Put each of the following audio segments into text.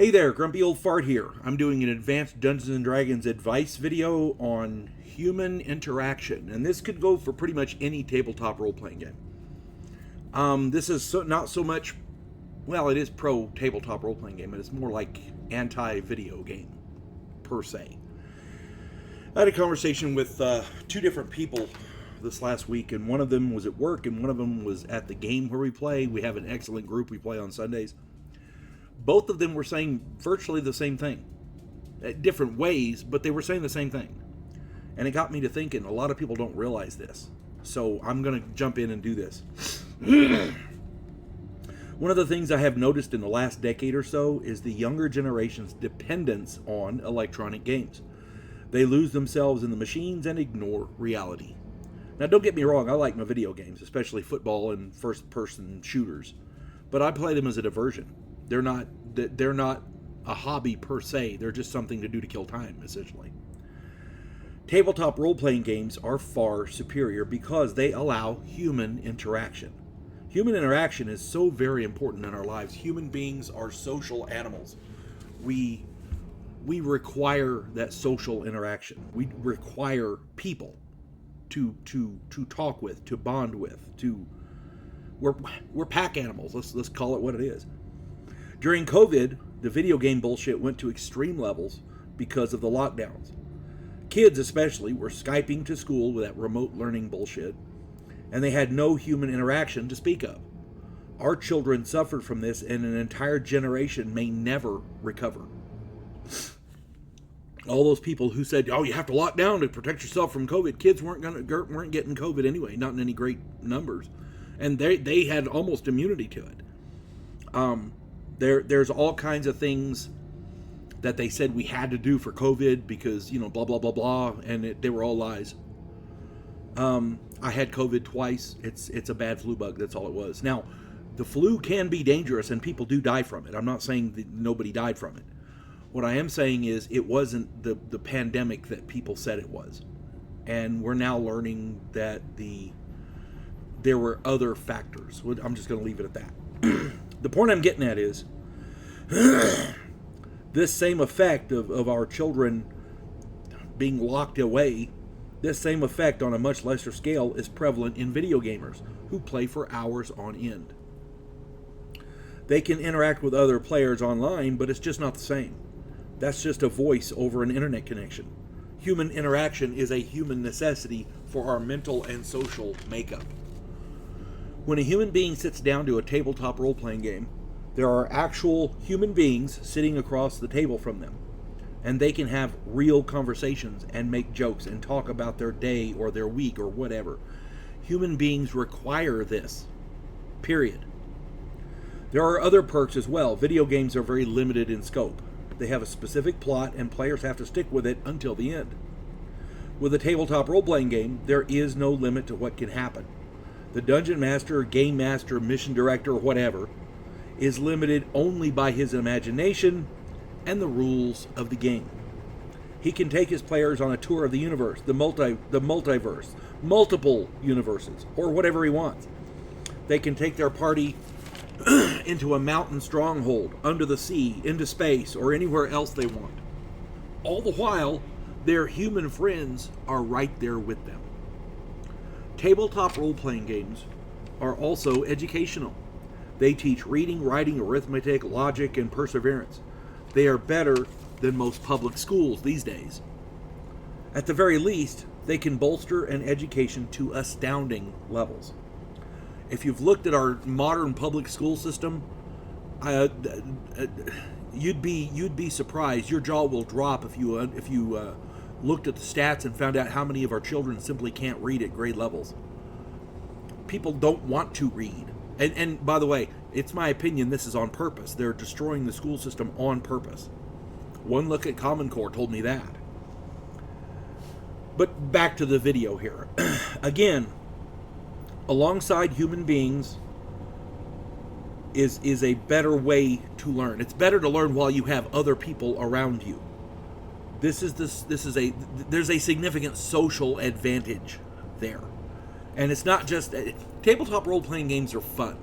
Hey there, Grumpy Old Fart here. I'm doing an advanced Dungeons & Dragons advice video on human interaction, and this could go for pretty much any tabletop role-playing game. This is not so much, well, it is pro-tabletop role-playing game, but it's more like anti-video game, per se. I had a conversation with two different people this last week, and one of them was at work, and one of them was at the game where we play. We have an excellent group we play on Sundays. Both of them were saying virtually the same thing, at different ways, but they were saying the same thing. And it got me to thinking, a lot of people don't realize this. So I'm going to jump in and do this. One of the things I have noticed in the last decade or so is the younger generation's dependence on electronic games. They lose themselves in the machines and ignore reality. Now, don't get me wrong, I like my video games, especially football and first-person shooters. But I play them as a diversion. They're not a hobby per se. They're just something to do to kill time, essentially. Tabletop role-playing games are far superior because they allow human interaction. Human interaction is so very important in our lives. Human beings are social animals. We require that social interaction. We require people to talk with, to bond with. We're pack animals. Let's call it what it is. During COVID, the video game bullshit went to extreme levels because of the lockdowns. Kids especially were Skyping to school with that remote learning bullshit, and they had no human interaction to speak of. Our children suffered from this, and an entire generation may never recover. All those people who said, "Oh, you have to lock down to protect yourself from COVID," kids weren't getting COVID anyway, not in any great numbers, and they had almost immunity to it. There's all kinds of things that they said we had to do for COVID because, blah, blah, blah, blah, and they were all lies. I had COVID twice. It's a bad flu bug. That's all it was. Now, the flu can be dangerous, and people do die from it. I'm not saying that nobody died from it. What I am saying is it wasn't the pandemic that people said it was. And we're now learning that there were other factors. I'm just going to leave it at that. The point I'm getting at is this same effect of our children being locked away, this same effect on a much lesser scale is prevalent in video gamers who play for hours on end. They can interact with other players online, but it's just not the same. That's just a voice over an internet connection. Human interaction is a human necessity for our mental and social makeup. When a human being sits down to a tabletop role-playing game, there are actual human beings sitting across the table from them, and they can have real conversations and make jokes and talk about their day or their week or whatever. Human beings require this, period. There are other perks as well. Video games are very limited in scope. They have a specific plot, and players have to stick with it until the end. With a tabletop role-playing game, there is no limit to what can happen. The dungeon master, game master, mission director, or whatever, is limited only by his imagination and the rules of the game. He can take his players on a tour of the universe, the multiverse, multiple universes, or whatever he wants. They can take their party into a mountain stronghold, under the sea, into space, or anywhere else they want. All the while, their human friends are right there with them. Tabletop role-playing games are also educational. They teach reading, writing, arithmetic, logic, and perseverance. They are better than most public schools these days. At the very least, they can bolster an education to astounding levels. If you've looked at our modern public school system, you'd be surprised. Your jaw will drop if you looked at the stats and found out how many of our children simply can't read at grade levels. People don't want to read. And by the way, it's my opinion this is on purpose. They're destroying the school system on purpose. One look at Common Core told me that. But back to the video here. Again, alongside human beings is a better way to learn. It's better to learn while you have other people around you. There's a significant social advantage there. And it's not just tabletop role-playing games are fun.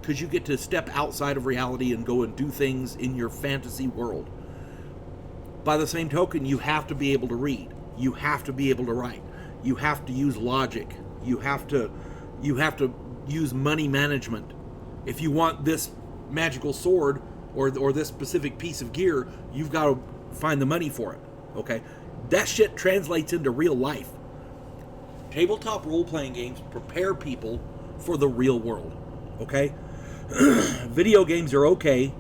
because you get to step outside of reality and go and do things in your fantasy world. By the same token, you have to be able to read. You have to be able to write. You have to use logic. You have to use money management. If you want this magical sword or this specific piece of gear, you've got to find the money for it. Okay? That shit translates into real life. Tabletop role-playing games prepare people for the real world. Okay? Video games are okay,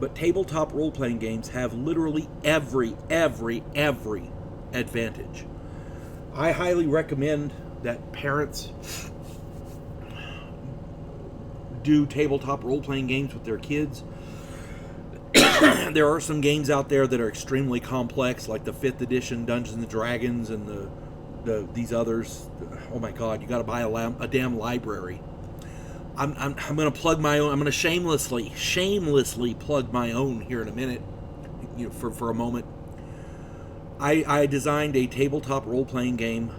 but tabletop role-playing games have literally every advantage. I highly recommend that parents do tabletop role-playing games with their kids. There are some games out there that are extremely complex, like the 5th edition Dungeons and Dragons and these others. Oh my God, you got to buy a damn library. I'm going to plug my own. I'm going to shamelessly plug my own here in a minute, for a moment. I designed a tabletop role-playing game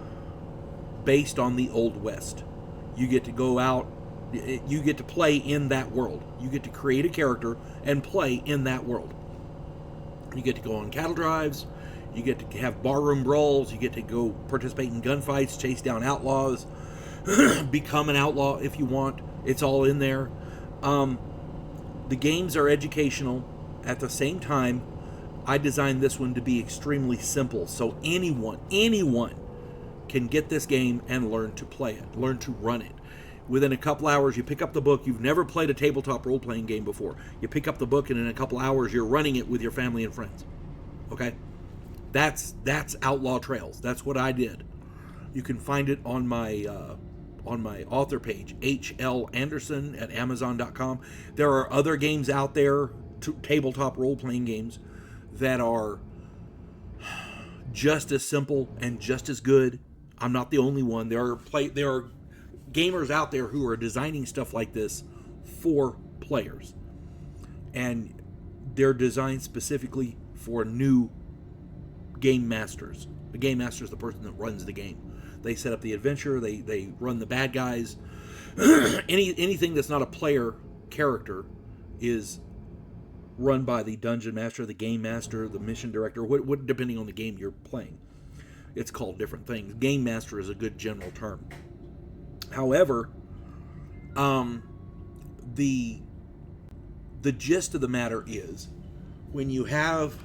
based on the Old West. You get to go out, you get to play in that world. You get to create a character and play in that world. You get to go on cattle drives, you get to have barroom brawls, you get to go participate in gunfights, chase down outlaws, become an outlaw if you want. It's all in there. The games are educational. At the same time, I designed this one to be extremely simple, so anyone can get this game and learn to play it, learn to run it. Within a couple hours, you pick up the book. You've never played a tabletop role-playing game before. You pick up the book, and in a couple hours, you're running it with your family and friends. Okay? That's Outlaw Trails. That's what I did. You can find it on my author page, H.L. Anderson at Amazon.com. There are other games out there, tabletop role-playing games, that are just as simple and just as good. I'm not the only one. There are gamers out there who are designing stuff like this for players, and they're designed specifically for new game masters. The game master is the person that runs the game. They set up the adventure. They run the bad guys. Anything that's not a player character is run by the dungeon master, the game master, the mission director, what depending on the game you're playing. It's called different things. Game master is a good general term. However, the gist of the matter is, when you have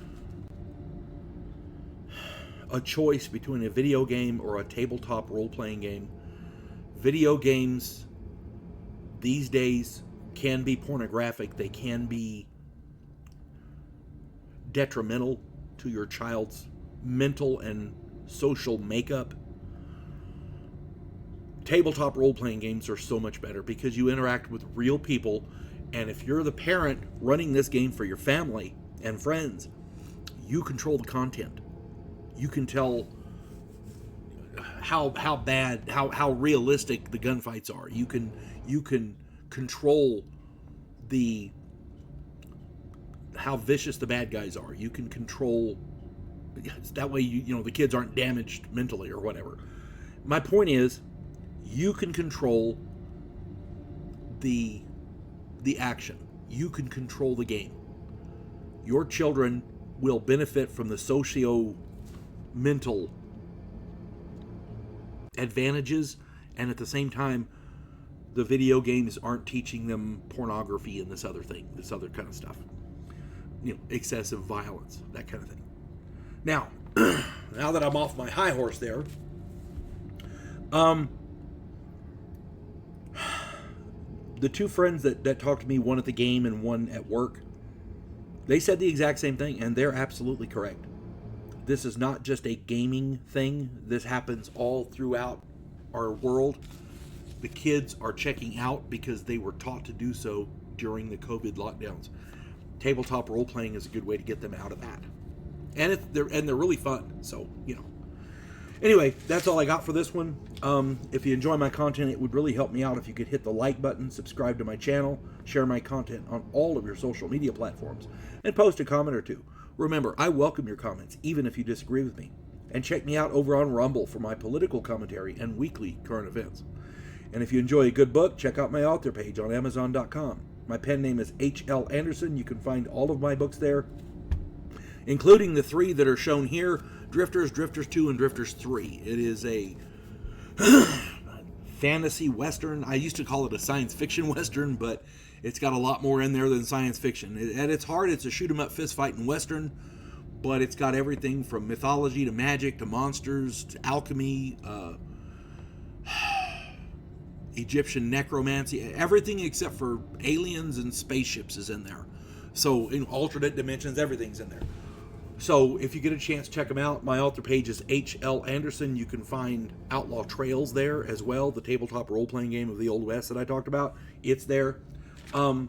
a choice between a video game or a tabletop role-playing game, video games these days can be pornographic. They can be detrimental to your child's mental and social makeup. Tabletop role-playing games are so much better because you interact with real people, and if you're the parent running this game for your family and friends, you control the content. You can tell how bad, how realistic the gunfights are. You can control how vicious the bad guys are. You can control that way. The kids aren't damaged mentally or whatever. My point is, you can control the action. You can control the game. Your children will benefit from the socio-mental advantages, and at the same time, the video games aren't teaching them pornography and this other kind of stuff. Excessive violence, that kind of thing. Now that I'm off my high horse there, the two friends that talked to me, one at the game and one at work, they said the exact same thing, and they're absolutely correct. This is not just a gaming thing. This happens all throughout our world. The kids are checking out because they were taught to do so during the COVID lockdowns. Tabletop role-playing is a good way to get them out of that. And they're really fun, so, Anyway, that's all I got for this one. If you enjoy my content, it would really help me out if you could hit the like button, subscribe to my channel, share my content on all of your social media platforms, and post a comment or two. Remember, I welcome your comments, even if you disagree with me. And check me out over on Rumble for my political commentary and weekly current events. And if you enjoy a good book, check out my author page on Amazon.com. My pen name is H.L. Anderson. You can find all of my books there, including the 3 that are shown here, Drifters, Drifters 2, and Drifters 3. It is a fantasy western. I used to call it a science fiction western, but it's got a lot more in there than science fiction. At its heart, it's a shoot-'em-up fist-fighting western, but it's got everything from mythology to magic to monsters to alchemy, Egyptian necromancy. Everything except for aliens and spaceships is in there. So in alternate dimensions, everything's in there. So if you get a chance, check them out. My author page is H.L. Anderson. You can find Outlaw Trails there as well, the tabletop role-playing game of the Old West that I talked about. It's there. But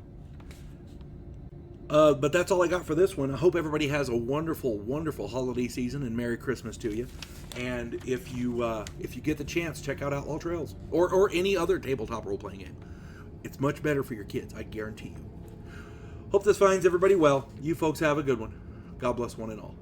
that's all I got for this one. I hope everybody has a wonderful, wonderful holiday season, and Merry Christmas to you. And if you get the chance, check out Outlaw Trails or any other tabletop role-playing game. It's much better for your kids, I guarantee you. Hope this finds everybody well. You folks have a good one. God bless one and all.